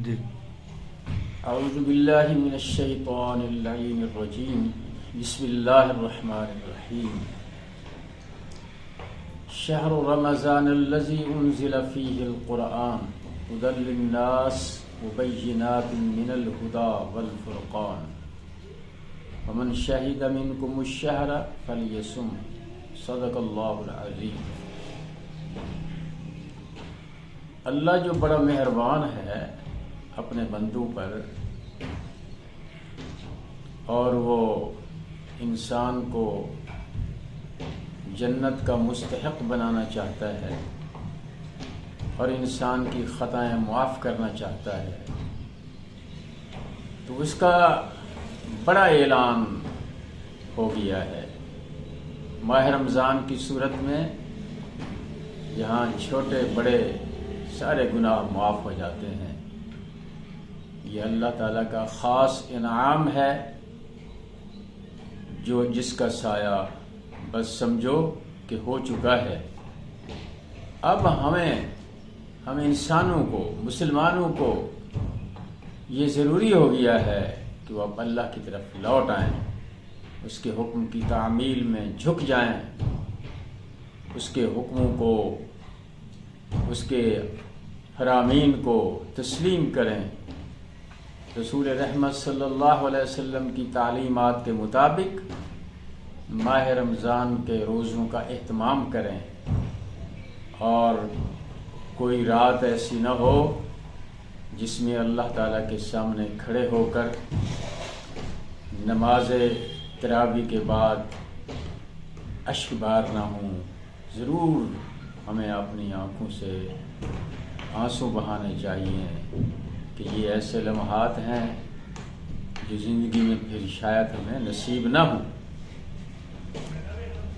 اعوذ باللہ من الشیطان اللعین الرجیم بسم اللہ الرحمن الرحیم شہر رمضان الذی انزل فیہ القرآن ھدی للناس وبینات من الہدی والفرقان فمن شہد منکم الشہر فلیصم صدق اللہ العظیم۔ اللہ جو بڑا مہربان ہے اپنے بندوں پر، اور وہ انسان کو جنت کا مستحق بنانا چاہتا ہے اور انسان کی خطائیں معاف کرنا چاہتا ہے، تو اس کا بڑا اعلان ہو گیا ہے ماہ رمضان کی صورت میں، جہاں چھوٹے بڑے سارے گناہ معاف ہو جاتے ہیں۔ یہ اللہ تعالیٰ کا خاص انعام ہے جو جس کا سایہ بس سمجھو کہ ہو چکا ہے۔ اب ہم انسانوں کو، مسلمانوں کو یہ ضروری ہو گیا ہے کہ وہ اب اللہ کی طرف لوٹ آئیں، اس کے حکم کی تعمیل میں جھک جائیں، اس کے حکموں کو، اس کے حرامین کو تسلیم کریں، رسول رحمت صلی اللہ علیہ وسلم کی تعلیمات کے مطابق ماہ رمضان کے روزوں کا اہتمام کریں، اور کوئی رات ایسی نہ ہو جس میں اللہ تعالیٰ کے سامنے کھڑے ہو کر نماز تراویح کے بعد اشک بار نہ ہوں۔ ضرور ہمیں اپنی آنکھوں سے آنسو بہانے چاہیے کہ یہ ایسے لمحات ہیں جو زندگی میں پھر شاید ہمیں نصیب نہ ہوں۔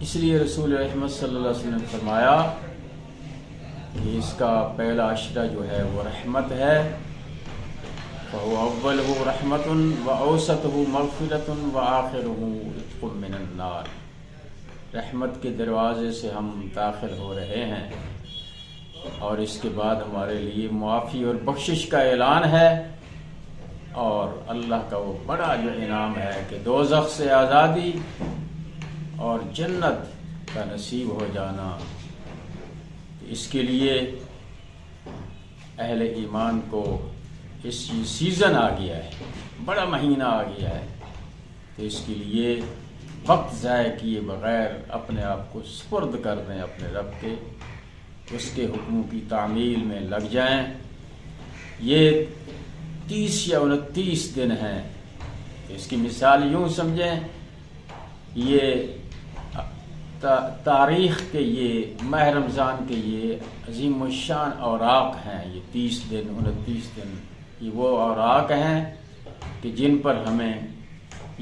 اس لیے رسول رحمت صلی اللہ علیہ وسلم نے فرمایا کہ اس کا پہلا عشرہ جو ہے وہ رحمت ہے، فَهُوَ أَوَّلُهُ رَحْمَةٌ وَأَوْسَطُهُ مَغْفِرَةٌ وَآخِرُهُ عِتْقٌ مِّنَ النَّارِ۔ رحمت کے دروازے سے ہم داخل ہو رہے ہیں، اور اس کے بعد ہمارے لیے معافی اور بخشش کا اعلان ہے، اور اللہ کا وہ بڑا جو انعام ہے کہ دوزخ سے آزادی اور جنت کا نصیب ہو جانا۔ اس کے لیے اہل ایمان کو اس سیزن آ گیا ہے، بڑا مہینہ آ گیا ہے، تو اس کے لیے وقت ضائع کیے بغیر اپنے آپ کو سپرد کر دیں اپنے رب کے، اس کے حکموں کی تعمیل میں لگ جائیں۔ یہ 30 یا 29 دن ہیں، اس کی مثال یوں سمجھیں، یہ تاریخ کے، یہ ماہ رمضان کے یہ عظیم الشان اوراق ہیں، یہ 30 دن 29 دن، یہ وہ اوراق ہیں کہ جن پر ہمیں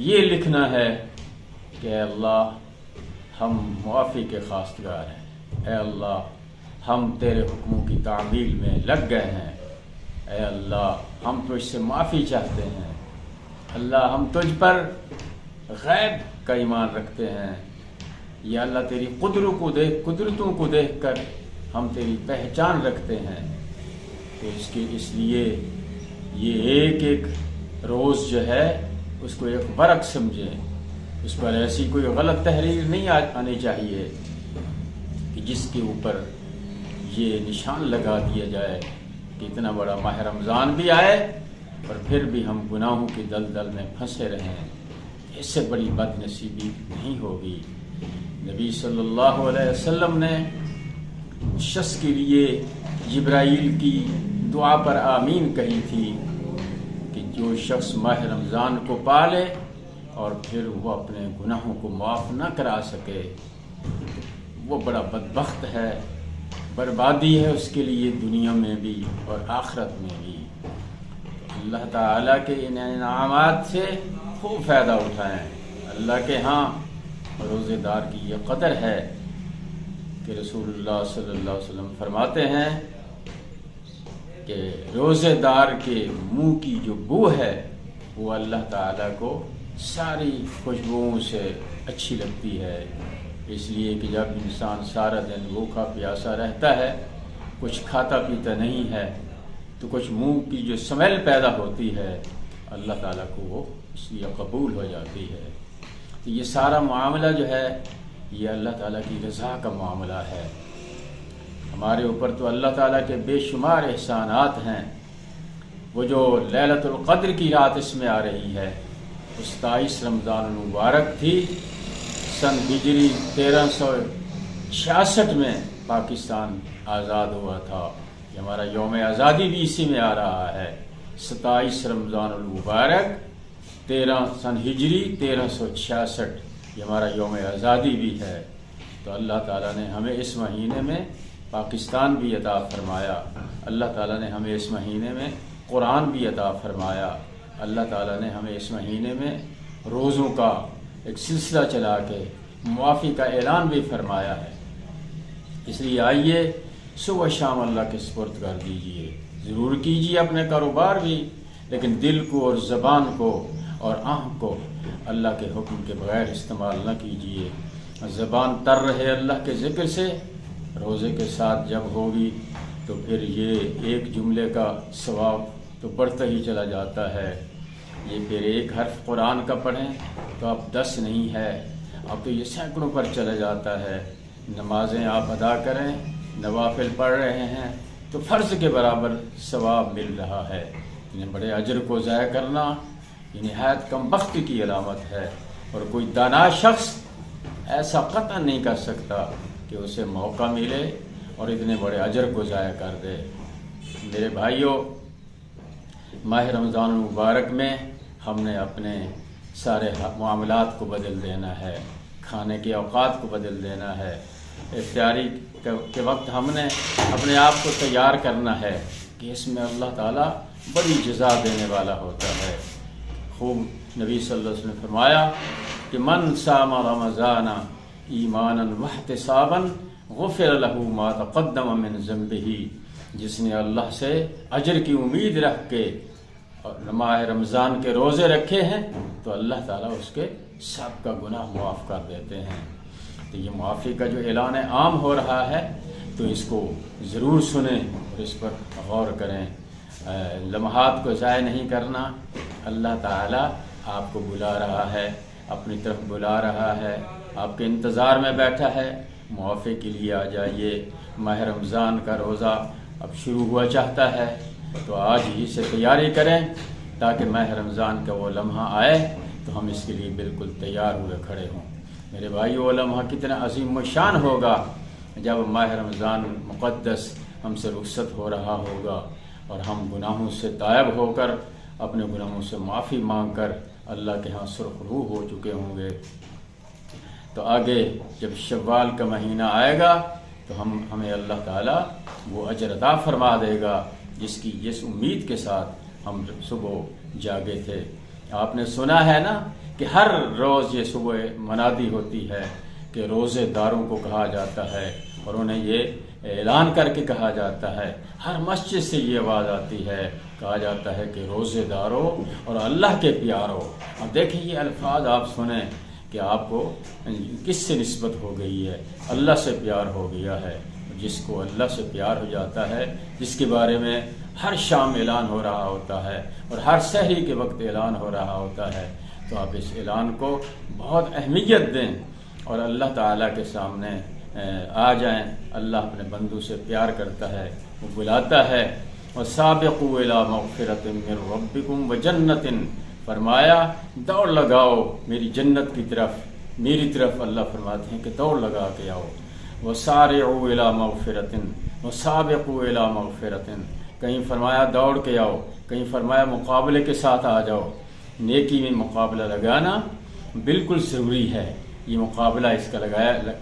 یہ لکھنا ہے کہ اے اللہ ہم معافی کے خواستگار ہیں، اے اللہ ہم تیرے حکموں کی تعمیل میں لگ گئے ہیں، اے اللہ ہم تجھ سے معافی چاہتے ہیں، اللہ ہم تجھ پر غیب کا ایمان رکھتے ہیں، یا اللہ تیری قدرتوں کو دیکھ کر ہم تیری پہچان رکھتے ہیں۔ تو اس لیے یہ ایک ایک روز جو ہے اس کو ایک ورق سمجھیں، اس پر ایسی کوئی غلط تحریر نہیں آنی چاہیے کہ جس کے اوپر یہ نشان لگا دیا جائے کہ اتنا بڑا ماہ رمضان بھی آئے اور پھر بھی ہم گناہوں کی دلدل میں پھنسے رہیں۔ اس سے بڑی بد نصیبی نہیں ہوگی۔ نبی صلی اللہ علیہ وسلم نے شخص کے لیے جبرائیل کی دعا پر آمین کہی تھی کہ جو شخص ماہ رمضان کو پالے اور پھر وہ اپنے گناہوں کو معاف نہ کرا سکے، وہ بڑا بدبخت ہے، بربادی ہے اس کے لیے دنیا میں بھی اور آخرت میں بھی۔ اللہ تعالیٰ کے ان انعامات سے خوب فائدہ اٹھائیں۔ اللہ کے ہاں روزے دار کی یہ قدر ہے کہ رسول اللہ صلی اللہ علیہ وسلم فرماتے ہیں کہ روزے دار کے منہ کی جو بو ہے وہ اللہ تعالیٰ کو ساری خوشبوؤں سے اچھی لگتی ہے، اس لیے کہ جب انسان سارا دن بھوکا پیاسا رہتا ہے، کچھ کھاتا پیتا نہیں ہے، تو کچھ منہ کی جو سمیل پیدا ہوتی ہے اللہ تعالیٰ کو وہ اس لیے قبول ہو جاتی ہے۔ تو یہ سارا معاملہ جو ہے یہ اللہ تعالیٰ کی رضا کا معاملہ ہے۔ ہمارے اوپر تو اللہ تعالیٰ کے بے شمار احسانات ہیں۔ وہ جو لیلۃ القدر کی رات اس میں آ رہی ہے، 27 رمضان المبارک تھی، سن ہجری 1366 میں پاکستان آزاد ہوا تھا۔ یہ ہمارا یوم آزادی بھی اسی میں آ رہا ہے، 27 رمضان المبارک سن ہجری 1366، یہ ہمارا یوم آزادی بھی ہے۔ تو اللہ تعالیٰ نے ہمیں اس مہینے میں پاکستان بھی عطا فرمایا، اللہ تعالیٰ نے ہمیں اس مہینے میں قرآن بھی عطا فرمایا، اللہ تعالیٰ نے ہمیں اس مہینے میں روزوں کا ایک سلسلہ چلا کے معافی کا اعلان بھی فرمایا ہے۔ اس لیے آئیے صبح شام اللہ کے سپرد کر دیجئے، ضرور کیجئے اپنے کاروبار بھی، لیکن دل کو اور زبان کو اور آنکھ کو اللہ کے حکم کے بغیر استعمال نہ کیجئے۔ زبان تر رہے اللہ کے ذکر سے، روزے کے ساتھ جب ہوگی تو پھر یہ ایک جملے کا ثواب تو بڑھتا ہی چلا جاتا ہے۔ یہ پھر ایک حرف قرآن کا پڑھیں تو اب 10 نہیں ہے، اب تو یہ سینکڑوں پر چلا جاتا ہے۔ نمازیں آپ ادا کریں، نوافل پڑھ رہے ہیں تو فرض کے برابر ثواب مل رہا ہے۔ انہیں بڑے اجر کو ضائع کرنا یہ نہایت کم بختی کی علامت ہے، اور کوئی دانا شخص ایسا قطع نہیں کر سکتا کہ اسے موقع ملے اور اتنے بڑے اجر کو ضائع کر دے۔ میرے بھائیوں، ماہ رمضان المبارک میں ہم نے اپنے سارے معاملات کو بدل دینا ہے، کھانے کے اوقات کو بدل دینا ہے۔ افطاری کے وقت ہم نے اپنے آپ کو تیار کرنا ہے کہ اس میں اللہ تعالیٰ بڑی جزا دینے والا ہوتا ہے۔ خوب نبی صلی اللہ علیہ وسلم نے فرمایا کہ من صام رمضان ایمانا واحتسابا غفر له ما تقدم من ذنبه، جس نے اللہ سے اجر کی امید رکھ کے اور ماہ رمضان کے روزے رکھے ہیں تو اللہ تعالیٰ اس کے سب کا گناہ معاف کر دیتے ہیں۔ تو یہ معافی کا جو اعلان عام ہو رہا ہے تو اس کو ضرور سنیں اور اس پر غور کریں، لمحات کو ضائع نہیں کرنا۔ اللہ تعالیٰ آپ کو بلا رہا ہے، اپنی طرف بلا رہا ہے، آپ کے انتظار میں بیٹھا ہے، معافی کے لیے آ جائیے۔ ماہ رمضان کا روزہ اب شروع ہوا چاہتا ہے تو آج ہی سے تیاری کریں تاکہ ماہ رمضان کا وہ لمحہ آئے تو ہم اس کے لیے بالکل تیار ہوئے کھڑے ہوں۔ میرے بھائیو، وہ لمحہ کتنا عظیم و شان ہوگا جب ماہ رمضان مقدس ہم سے رخصت ہو رہا ہوگا اور ہم گناہوں سے تائب ہو کر اپنے گناہوں سے معافی مانگ کر اللہ کے ہاں سرخرو ہو چکے ہوں گے۔ تو آگے جب شوال کا مہینہ آئے گا تو ہمیں اللہ تعالیٰ وہ اجر عطا فرما دے گا جس امید کے ساتھ ہم صبح جاگے تھے۔ آپ نے سنا ہے نا کہ ہر روز یہ صبح منادی ہوتی ہے کہ روزے داروں کو کہا جاتا ہے، اور انہیں یہ اعلان کر کے کہا جاتا ہے، ہر مسجد سے یہ آواز آتی ہے، کہا جاتا ہے کہ روزے داروں اور اللہ کے پیاروں۔ اب دیکھیں یہ الفاظ آپ سنیں کہ آپ کو کس سے نسبت ہو گئی ہے؟ اللہ سے پیار ہو گیا ہے۔ جس کو اللہ سے پیار ہو جاتا ہے، جس کے بارے میں ہر شام اعلان ہو رہا ہوتا ہے اور ہر سحری کے وقت اعلان ہو رہا ہوتا ہے، تو آپ اس اعلان کو بہت اہمیت دیں اور اللہ تعالیٰ کے سامنے آ جائیں۔ اللہ اپنے بندوں سے پیار کرتا ہے، وہ بلاتا ہے۔ وَسَابِقُوا إِلَىٰ مَغْفِرَةٍ مِّن رَّبِّكُمْ وَجَنَّةٍ، فرمایا دوڑ لگاؤ میری جنت کی طرف، میری طرف اللہ فرماتے ہیں کہ دوڑ لگا کے آؤ۔ وَسَارِعُوا إِلَىٰ مَغْفِرَةٍ وَسَابِقُوا إِلَىٰ مَغْفِرَةٍ، کہیں فرمایا دوڑ کے آؤ، کہیں فرمایا مقابلے کے ساتھ آ جاؤ۔ نیکی میں مقابلہ لگانا بالکل ضروری ہے، یہ مقابلہ اس کا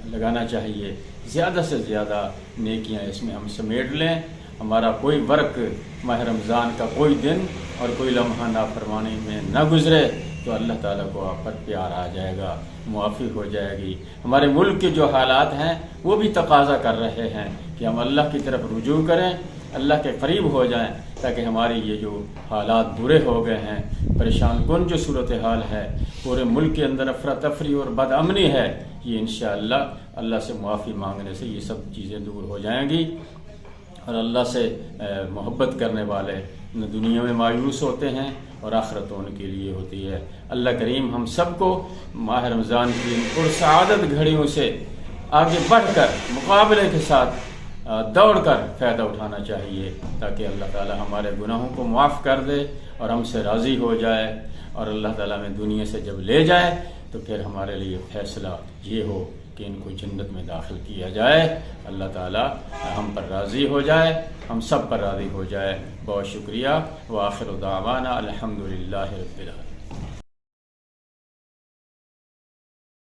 لگانا چاہیے، زیادہ سے زیادہ نیکیاں اس میں ہم سمیٹ لیں۔ ہمارا کوئی ورق ماہ رمضان کا کوئی دن اور کوئی لمحہ نافرمانی میں نہ گزرے تو اللہ تعالیٰ کو آپ پر پیار آ جائے گا، معافی ہو جائے گی۔ ہمارے ملک کے جو حالات ہیں وہ بھی تقاضا کر رہے ہیں کہ ہم اللہ کی طرف رجوع کریں، اللہ کے قریب ہو جائیں، تاکہ ہماری یہ جو حالات برے ہو گئے ہیں، پریشان کن جو صورتحال ہے، پورے ملک کے اندر افراتفری اور بد امنی ہے، یہ انشاءاللہ اللہ سے معافی مانگنے سے یہ سب چیزیں دور ہو جائیں گی۔ اور اللہ سے محبت کرنے والے نہ دنیا میں مایوس ہوتے ہیں اور آخرت ان کے لیے ہوتی ہے۔ اللہ کریم ہم سب کو ماہ رمضان کی پرسعادت گھڑیوں سے آگے بڑھ کر مقابلے کے ساتھ دوڑ کر فائدہ اٹھانا چاہیے، تاکہ اللہ تعالی ہمارے گناہوں کو معاف کر دے اور ہم سے راضی ہو جائے، اور اللہ تعالیٰ میں دنیا سے جب لے جائے تو پھر ہمارے لیے فیصلہ یہ ہو کہ ان کو جنت میں داخل کیا جائے۔ اللہ تعالیٰ ہم پر راضی ہو جائے، ہم سب پر راضی ہو جائے۔ بہت شکریہ۔ وآخر دعوانا الحمدللہ رب العالمین۔